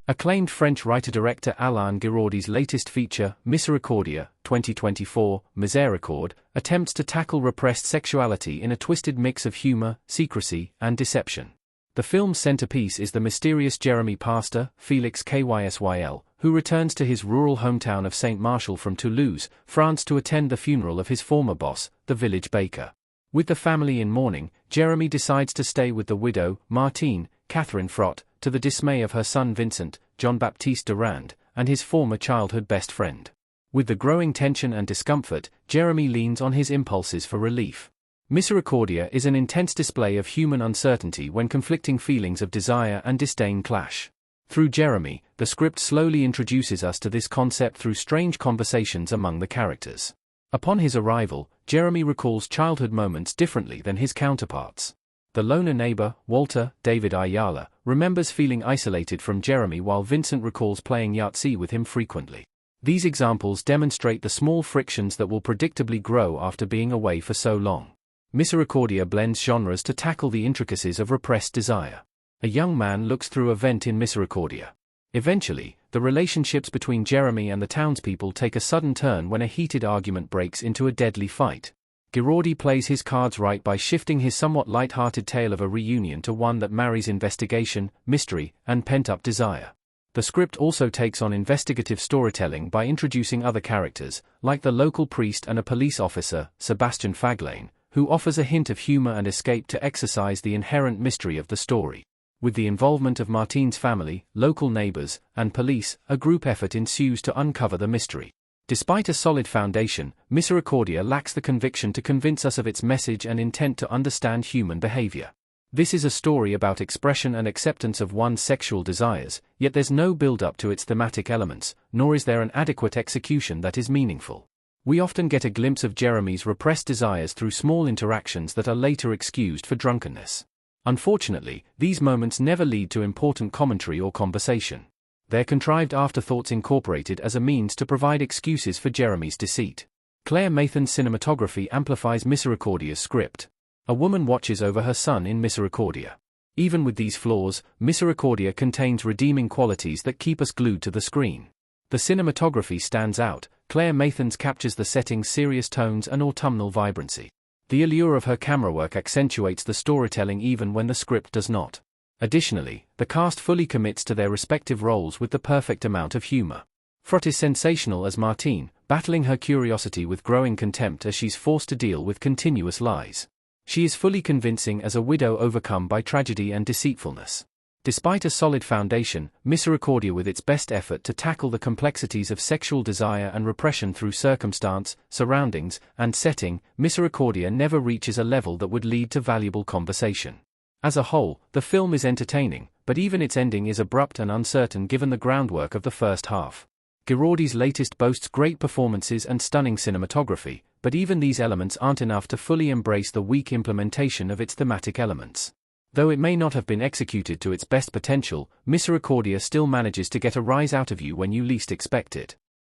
Acclaimed French writer-director Alain Giraudy's latest feature, Misericordia, 2024, Misericordia, attempts to tackle repressed sexuality in a twisted mix of humor, secrecy, and deception. The film's centerpiece is the mysterious Jeremy pastor, Felix Kysyl, who returns to his rural hometown of Saint Martial from Toulouse, France to attend the funeral of his former boss, the village baker. With the family in mourning, Jeremy decides to stay with the widow, Martine, Catherine Frott, to the dismay of her son Vincent, Jean-Baptiste Durand, and his former childhood best friend. With the growing tension and discomfort, Jeremy leans on his impulses for relief. Misericordia is an intense display of human uncertainty when conflicting feelings of desire and disdain clash. Through Jeremy, the script slowly introduces us to this concept through strange conversations among the characters. Upon his arrival, Jeremy recalls childhood moments differently than his counterparts. The loner neighbor, Walter, David Ayala, remembers feeling isolated from Jeremy while Vincent recalls playing Yahtzee with him frequently. These examples demonstrate the small frictions that will predictably grow after being away for so long. Misericordia blends genres to tackle the intricacies of repressed desire. A young man looks through a vent in Misericordia. Eventually, the relationships between Jeremy and the townspeople take a sudden turn when a heated argument breaks into a deadly fight. Giraudy plays his cards right by shifting his somewhat light-hearted tale of a reunion to one that marries investigation, mystery, and pent-up desire. The script also takes on investigative storytelling by introducing other characters, like the local priest and a police officer, Sebastian Faglain, who offers a hint of humor and escape to exercise the inherent mystery of the story. With the involvement of Martine's family, local neighbors, and police, a group effort ensues to uncover the mystery. Despite a solid foundation, Misericordia lacks the conviction to convince us of its message and intent to understand human behavior. This is a story about expression and acceptance of one's sexual desires, yet there's no build-up to its thematic elements, nor is there an adequate execution that is meaningful. We often get a glimpse of Jeremy's repressed desires through small interactions that are later excused for drunkenness. Unfortunately, these moments never lead to important commentary or conversation. They're contrived afterthoughts incorporated as a means to provide excuses for Jeremy's deceit. Claire Mathan's cinematography amplifies Misericordia's script. A woman watches over her son in Misericordia. Even with these flaws, Misericordia contains redeeming qualities that keep us glued to the screen. The cinematography stands out. Claire Mathan's captures the setting's serious tones and autumnal vibrancy. The allure of her camera work accentuates the storytelling even when the script does not. Additionally, the cast fully commits to their respective roles with the perfect amount of humor. Frott is sensational as Martine, battling her curiosity with growing contempt as she's forced to deal with continuous lies. She is fully convincing as a widow overcome by tragedy and deceitfulness. Despite a solid foundation, Misericordia with its best effort to tackle the complexities of sexual desire and repression through circumstance, surroundings, and setting, Misericordia never reaches a level that would lead to valuable conversation. As a whole, the film is entertaining, but even its ending is abrupt and uncertain given the groundwork of the first half. Giraudy's latest boasts great performances and stunning cinematography, but even these elements aren't enough to fully embrace the weak implementation of its thematic elements. Though it may not have been executed to its best potential, Misericordia still manages to get a rise out of you when you least expect it.